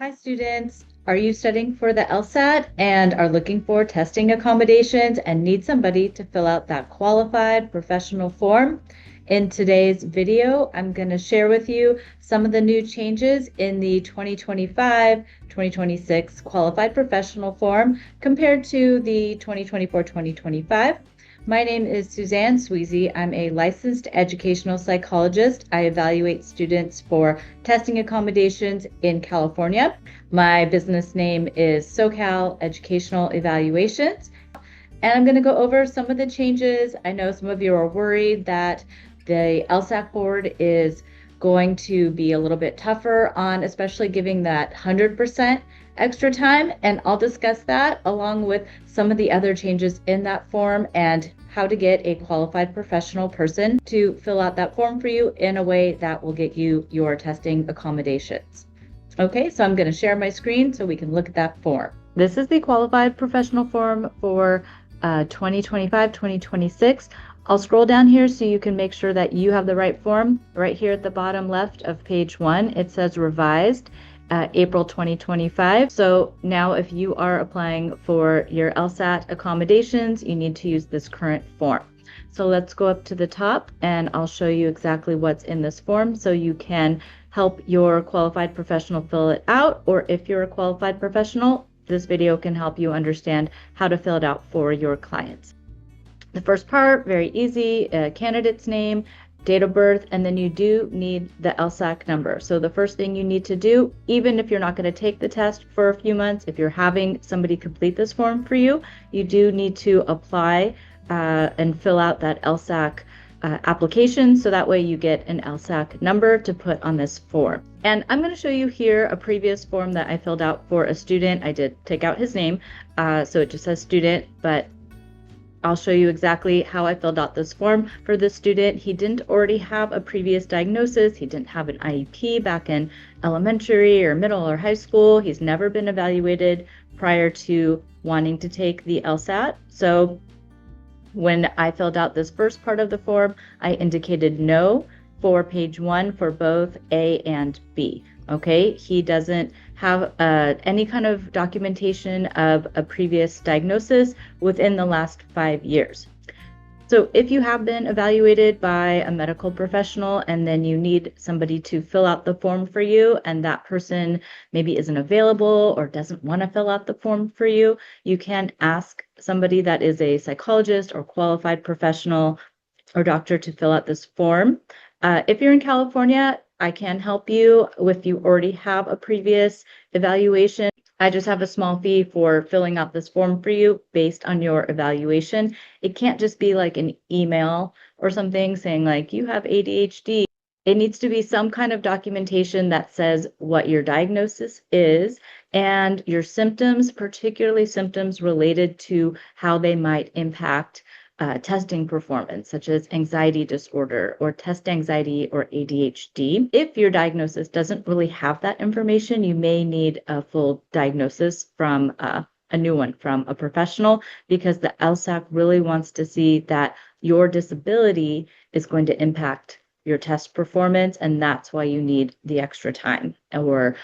Hi students, are you studying for the LSAT and are looking for testing accommodations and need somebody to fill out that qualified professional form? In today's video, I'm going to share with you some of the new changes in the 2025-2026 qualified professional form compared to the 2024-2025. My name is Suzanne Sweezy. I'm a licensed educational psychologist. I evaluate students for testing accommodations in California. My business name is SoCal Educational Evaluations. And I'm going to go over some of the changes. I know some of you are worried that the LSAT board is going to be a little bit tougher on especially giving that 100% extra time, and I'll discuss that along with some of the other changes in that form and how to get a qualified professional person to fill out that form for you in a way that will get you your testing accommodations. Okay, so I'm going to share my screen so we can look at that form. This is the qualified professional form for 2025-2026. I'll scroll down here so you can make sure that you have the right form. Right here at the bottom left of page 1, it says revised April 2025. So now if you are applying for your LSAT accommodations, you need to use this current form. So let's go up to the top and I'll show you exactly what's in this form so you can help your qualified professional fill it out, or if you're a qualified professional, this video can help you understand how to fill it out for your clients. The first part, very easy, candidate's name, date of birth, and then you do need the LSAC number. So the first thing you need to do, even if you're not going to take the test for a few months, if you're having somebody complete this form for you, you do need to apply and fill out that LSAC application, so that way you get an LSAC number to put on this form. And I'm going to show you here a previous form that I filled out for a student. I did take out his name, so it just says student, but I'll show you exactly how I filled out this form for this student. He didn't already have a previous diagnosis. He didn't have an IEP back in elementary or middle or high school. He's never been evaluated prior to wanting to take the LSAT. So when I filled out this first part of the form, I indicated no for page 1 for both A and B. Okay, he doesn't have any kind of documentation of a previous diagnosis within the last 5 years. So if you have been evaluated by a medical professional and then you need somebody to fill out the form for you and that person maybe isn't available or doesn't want to fill out the form for you, you can ask somebody that is a psychologist or qualified professional or doctor to fill out this form. If you're in California, I can help you if you already have a previous evaluation. I just have a small fee for filling out this form for you based on your evaluation. It can't just be like an email or something saying like you have ADHD. It needs to be some kind of documentation that says what your diagnosis is and your symptoms, particularly symptoms related to how they might impact testing performance, such as anxiety disorder or test anxiety or ADHD. If your diagnosis doesn't really have that information, you may need a full diagnosis from a new one from a professional, because the LSAC really wants to see that your disability is going to impact your test performance, and that's why you need the extra time or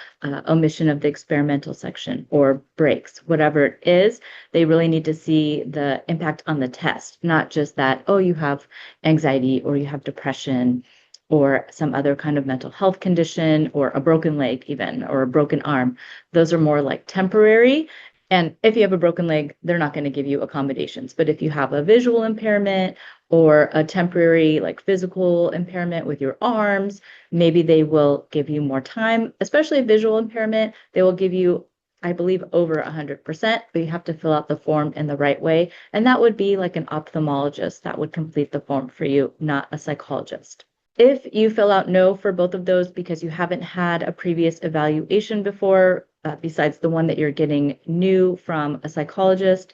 omission of the experimental section or breaks, whatever it is. They really need to see the impact on the test, not just that, oh, you have anxiety or you have depression or some other kind of mental health condition or a broken leg even or a broken arm. Those are more like temporary. And if you have a broken leg, they're not going to give you accommodations. But if you have a visual impairment or a temporary like physical impairment with your arms, maybe they will give you more time, especially a visual impairment. They will give you, I believe, over 100%, but you have to fill out the form in the right way. And that would be like an ophthalmologist that would complete the form for you, not a psychologist. If you fill out no for both of those because you haven't had a previous evaluation before, besides the one that you're getting new from a psychologist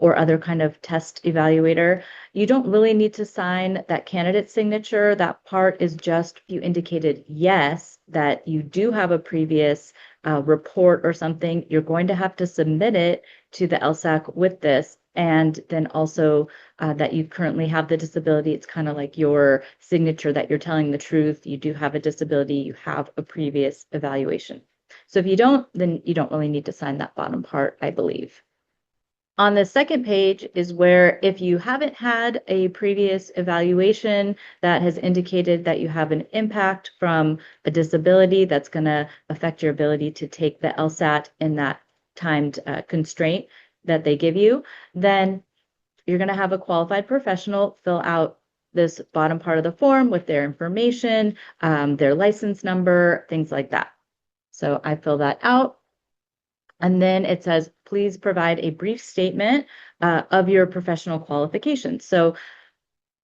or other kind of test evaluator, you don't really need to sign that candidate signature. That part is just you indicated yes, that you do have a previous report or something. You're going to have to submit it to the LSAC with this. And then also that you currently have the disability. It's kind of like your signature that you're telling the truth. You do have a disability. You have a previous evaluation. So if you don't, then you don't really need to sign that bottom part, I believe. On the second page is where if you haven't had a previous evaluation that has indicated that you have an impact from a disability that's going to affect your ability to take the LSAT in that timed constraint that they give you, then you're going to have a qualified professional fill out this bottom part of the form with their information, their license number, things like that. So I fill that out. And then it says, please provide a brief statement of your professional qualifications. So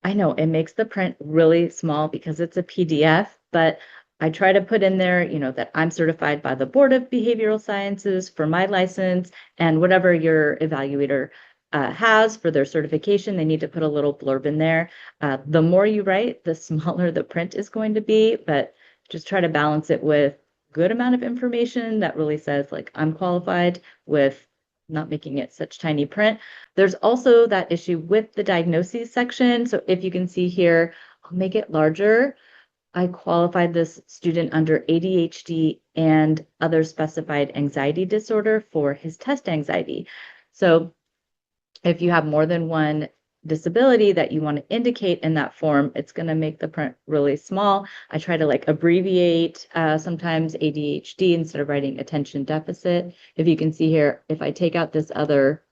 I know it makes the print really small because it's a PDF, but I try to put in there, that I'm certified by the Board of Behavioral Sciences for my license, and whatever your evaluator has for their certification, they need to put a little blurb in there. The more you write, the smaller the print is going to be, but just try to balance it with good amount of information that really says, like, I'm qualified, with not making it such tiny print. There's also that issue with the diagnoses section. So if you can see here, I'll make it larger. I qualified this student under ADHD and other specified anxiety disorder for his test anxiety. So if you have more than one disability that you want to indicate in that form, it's going to make the print really small. I try to abbreviate sometimes ADHD instead of writing attention deficit. If you can see here, if I take out this other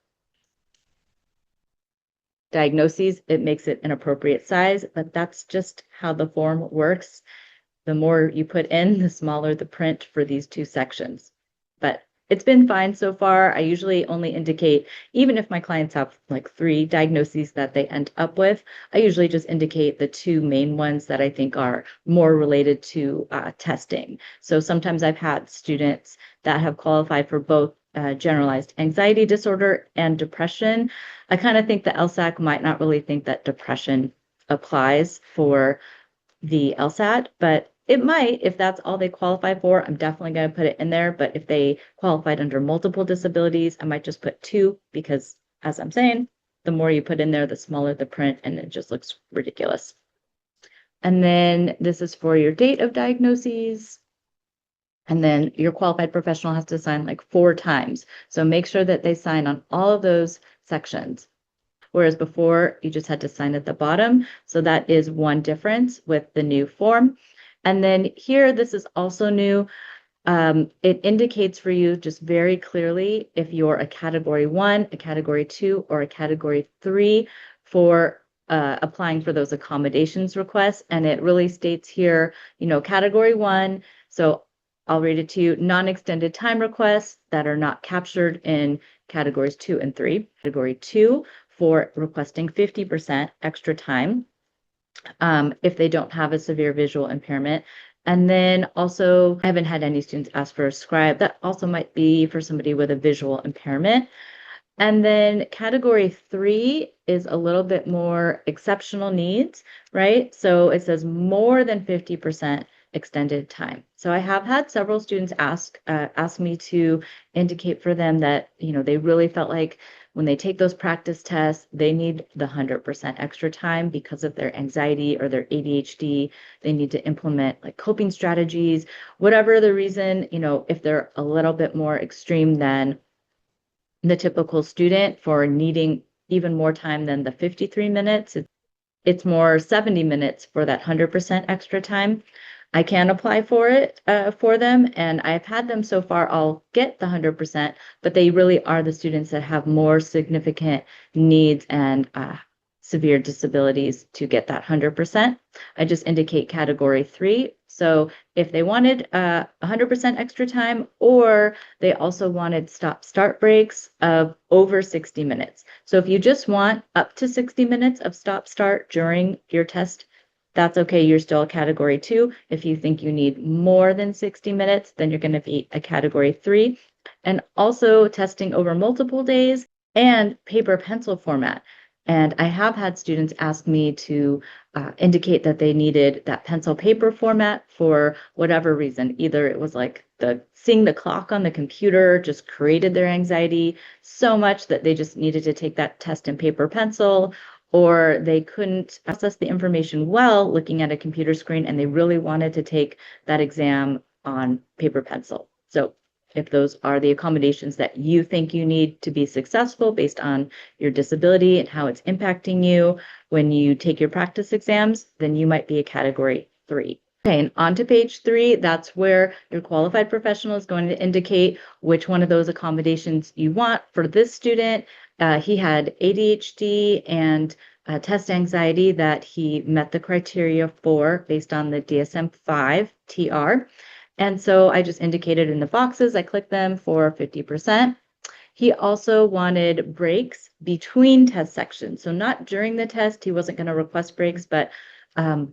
diagnoses, it makes it an appropriate size, but that's just how the form works. The more you put in, the smaller the print for these two sections. But it's been fine so far. I usually only indicate, even if my clients have 3 diagnoses that they end up with, I usually just indicate the 2 main ones that I think are more related to testing. So sometimes I've had students that have qualified for both generalized anxiety disorder and depression. I kind of think the LSAC might not really think that depression applies for the LSAT, but it might. If that's all they qualify for, I'm definitely going to put it in there. But if they qualified under multiple disabilities, I might just put 2, because as I'm saying, the more you put in there, the smaller the print, and it just looks ridiculous. And then this is for your date of diagnoses. And then your qualified professional has to sign 4 times. So make sure that they sign on all of those sections. Whereas before you just had to sign at the bottom. So that is one difference with the new form. And then here, this is also new. It indicates for you just very clearly if you're a category 1, a category 2, or a category 3 for applying for those accommodations requests. And it really states here, category 1. So I'll read it to you. Non-extended time requests that are not captured in categories 2 and 3. Category 2 for requesting 50% extra time if they don't have a severe visual impairment. And then also, I haven't had any students ask for a scribe. That also might be for somebody with a visual impairment. And then category 3 is a little bit more exceptional needs, right? So it says more than 50% extended time. So I have had several students ask me to indicate for them that, they really felt like when they take those practice tests, they need the 100% extra time because of their anxiety or their ADHD. They need to implement coping strategies, whatever the reason, if they're a little bit more extreme than the typical student for needing even more time than the 53 minutes. It's more 70 minutes for that 100% extra time. I can apply for it for them, and I've had them so far all get the 100%, but they really are the students that have more significant needs and severe disabilities to get that 100%. I just indicate category 3. So if they wanted 100% extra time, or they also wanted stop-start breaks of over 60 minutes. So if you just want up to 60 minutes of stop-start during your test, that's okay. You're still a category 2. If you think you need more than 60 minutes, then you're going to be a category 3. And also testing over multiple days and paper pencil format. And I have had students ask me to indicate that they needed that pencil paper format for whatever reason. Either it was seeing the clock on the computer just created their anxiety so much that they just needed to take that test in paper pencil, or they couldn't process the information well looking at a computer screen and they really wanted to take that exam on paper pencil. So if those are the accommodations that you think you need to be successful based on your disability and how it's impacting you when you take your practice exams, then you might be a category 3. Okay, and on to page 3, that's where your qualified professional is going to indicate which one of those accommodations you want. For this student, he had ADHD and test anxiety that he met the criteria for based on the DSM-5 TR. And so I just indicated in the boxes, I clicked them for 50%. He also wanted breaks between test sections. So not during the test, he wasn't going to request breaks, but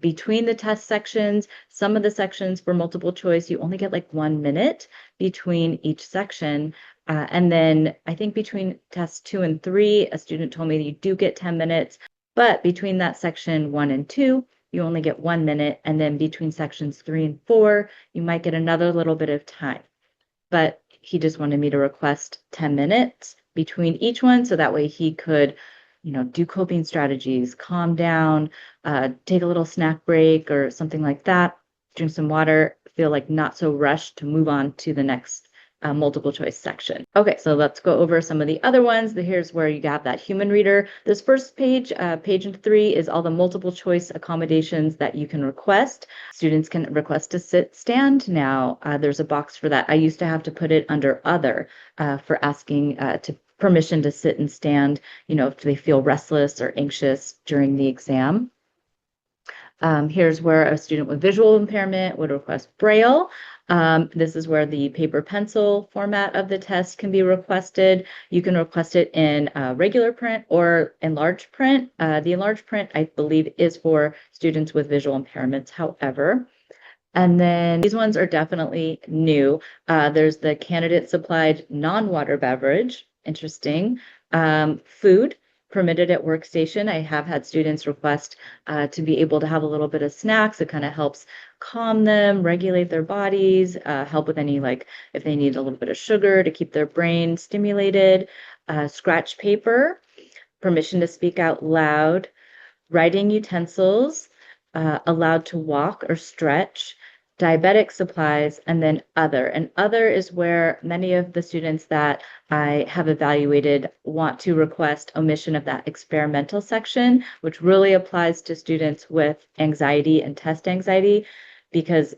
between the test sections, some of the sections for multiple choice, you only get like 1 minute between each section. And then I think between tests 2 and 3, a student told me that you do get 10 minutes, but between that section 1 and 2, you only get 1 minute. And then between sections 3 and 4, you might get another little bit of time. But he just wanted me to request 10 minutes between each one so that way he could, do coping strategies, calm down, take a little snack break or something like that, drink some water, feel like not so rushed to move on to the next multiple choice section. Okay, so let's go over some of the other ones. Here's where you have that human reader. This first page, page 3, is all the multiple choice accommodations that you can request. Students can request to sit stand now. There's a box for that. I used to have to put it under other for asking to permission to sit and stand, if they feel restless or anxious during the exam. Here's where a student with visual impairment would request Braille. This is where the paper pencil format of the test can be requested. You can request it in regular print or enlarged print. The enlarged print, I believe, is for students with visual impairments, however. And then these ones are definitely new. There's the candidate supplied non-water beverage. Interesting. Food permitted at workstation. I have had students request to be able to have a little bit of snacks. It kind of helps calm them, regulate their bodies, help with any, like, if they need a little bit of sugar to keep their brain stimulated. Scratch paper, permission to speak out loud, writing utensils, allowed to walk or stretch, diabetic supplies, and then other. And other is where many of the students that I have evaluated want to request omission of that experimental section, which really applies to students with anxiety and test anxiety, because,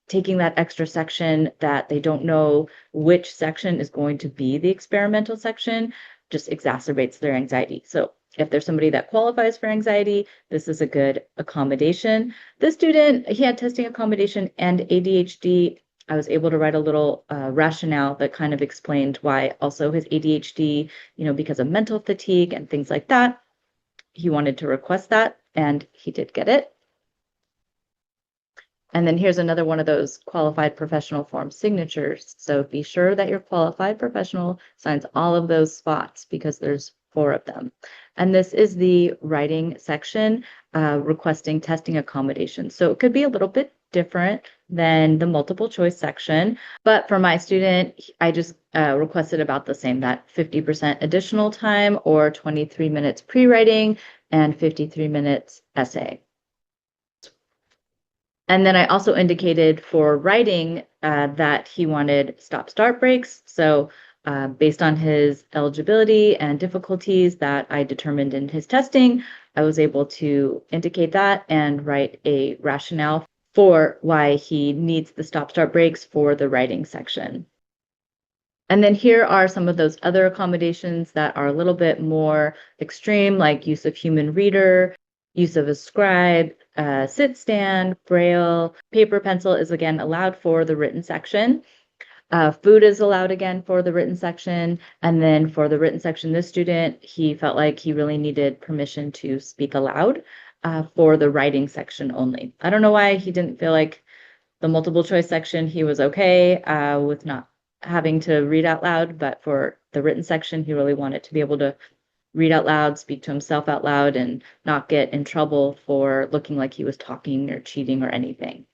taking that extra section that they don't know which section is going to be the experimental section just exacerbates their anxiety. So if there's somebody that qualifies for anxiety, this is a good accommodation. This student, he had testing accommodation and ADHD. I was able to write a little rationale that kind of explained why also his ADHD, because of mental fatigue and things like that, he wanted to request that, and he did get it. And then here's another one of those qualified professional form signatures. So be sure that your qualified professional signs all of those spots because there's 4 of them. And this is the writing section requesting testing accommodations. So it could be a little bit different than the multiple choice section. But for my student, I just requested about the same, that 50% additional time or 23 minutes pre-writing and 53 minutes essay. And then I also indicated for writing that he wanted stop-start breaks. So based on his eligibility and difficulties that I determined in his testing, I was able to indicate that and write a rationale for why he needs the stop-start breaks for the writing section. And then here are some of those other accommodations that are a little bit more extreme, like use of human reader, use of a scribe, sit stand, braille, paper pencil is again allowed for the written section. Food is allowed again for the written section. And then for the written section, this student, he felt like he really needed permission to speak aloud for the writing section only. I don't know why he didn't feel like the multiple choice section, he was okay with not having to read out loud, but for the written section, he really wanted to be able to read out loud, speak to himself out loud, and not get in trouble for looking like he was talking or cheating or anything.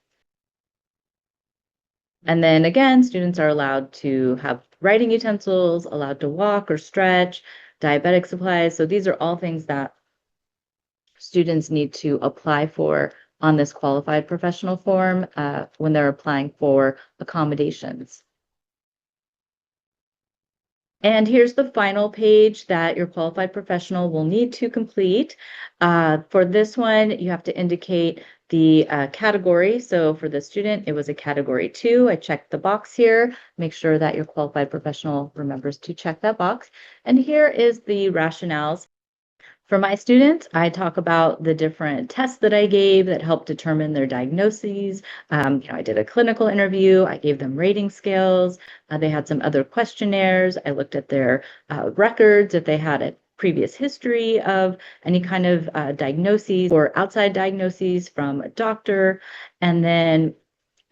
And then again, students are allowed to have writing utensils, allowed to walk or stretch, diabetic supplies. So these are all things that students need to apply for on this qualified professional form when they're applying for accommodations. And here's the final page that your qualified professional will need to complete. For this one, you have to indicate the category. So for the student, it was a category 2. I checked the box here. Make sure that your qualified professional remembers to check that box. And here is the rationales. For my students, I talk about the different tests that I gave that helped determine their diagnoses. I did a clinical interview. I gave them rating scales. They had some other questionnaires. I looked at their records, if they had a previous history of any kind of diagnoses or outside diagnoses from a doctor. And then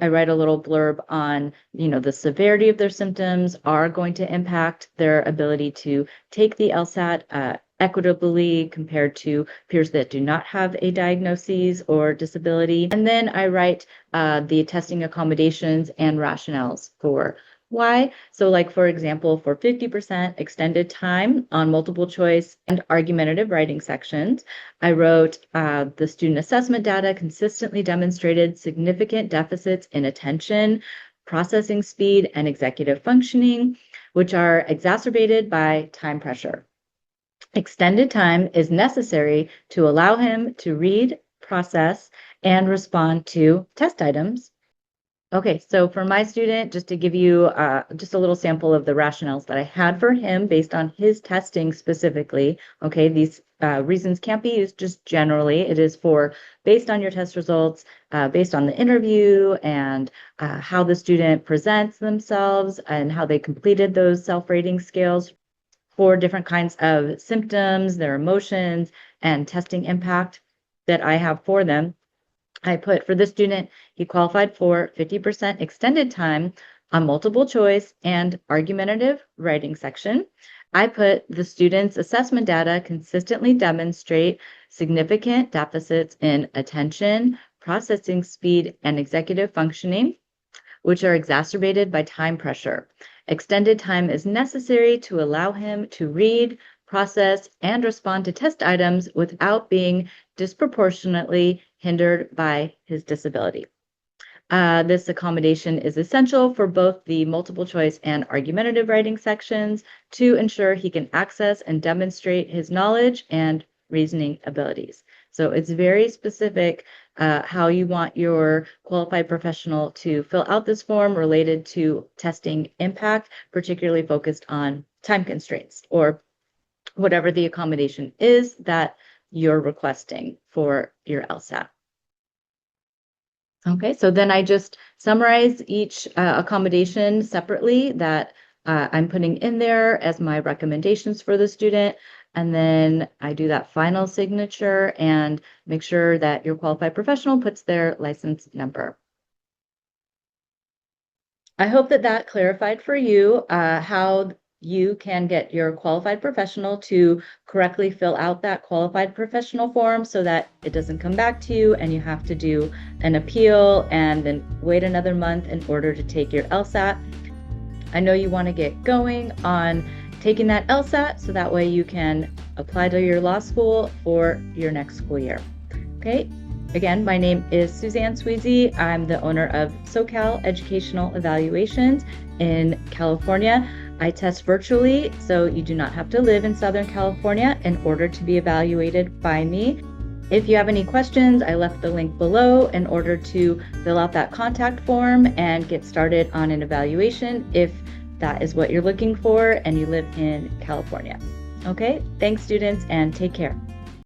I write a little blurb on, the severity of their symptoms are going to impact their ability to take the LSAT equitably compared to peers that do not have a diagnosis or disability. And then I write the testing accommodations and rationales for why. So like, for example, for 50% extended time on multiple choice and argumentative writing sections, I wrote the student assessment data consistently demonstrated significant deficits in attention, processing speed, and executive functioning, which are exacerbated by time pressure. Extended time is necessary to allow him to read, process, and respond to test items. Okay, so for my student, just to give you just a little sample of the rationales that I had for him based on his testing specifically. Okay, these reasons can't be used just generally. It is for based on your test results, based on the interview and how the student presents themselves and how they completed those self-rating scales for different kinds of symptoms, their emotions, and testing impact that I have for them. I put for the student, he qualified for 50% extended time on multiple choice and argumentative writing section. I put the student's assessment data consistently demonstrate significant deficits in attention, processing speed, and executive functioning, which are exacerbated by time pressure. Extended time is necessary to allow him to read, process, and respond to test items without being disproportionately hindered by his disability. This accommodation is essential for both the multiple choice and argumentative writing sections to ensure he can access and demonstrate his knowledge and reasoning abilities. So it's very specific how you want your qualified professional to fill out this form related to testing impact, particularly focused on time constraints or whatever the accommodation is that you're requesting for your LSAT. Okay, so then I just summarize each accommodation separately that I'm putting in there as my recommendations for the student. And then I do that final signature and make sure that your qualified professional puts their license number. I hope that that clarified for you how you can get your qualified professional to correctly fill out that qualified professional form so that it doesn't come back to you and you have to do an appeal and then wait another month in order to take your LSAT. I know you want to get going on taking that LSAT so that way you can apply to your law school for your next school year. Okay. Again, my name is Suzanne Sweezy. I'm the owner of SoCal Educational Evaluations in California. I test virtually, so you do not have to live in Southern California in order to be evaluated by me. If you have any questions, I left the link below in order to fill out that contact form and get started on an evaluation if that is what you're looking for and you live in California. Okay, thanks students and take care.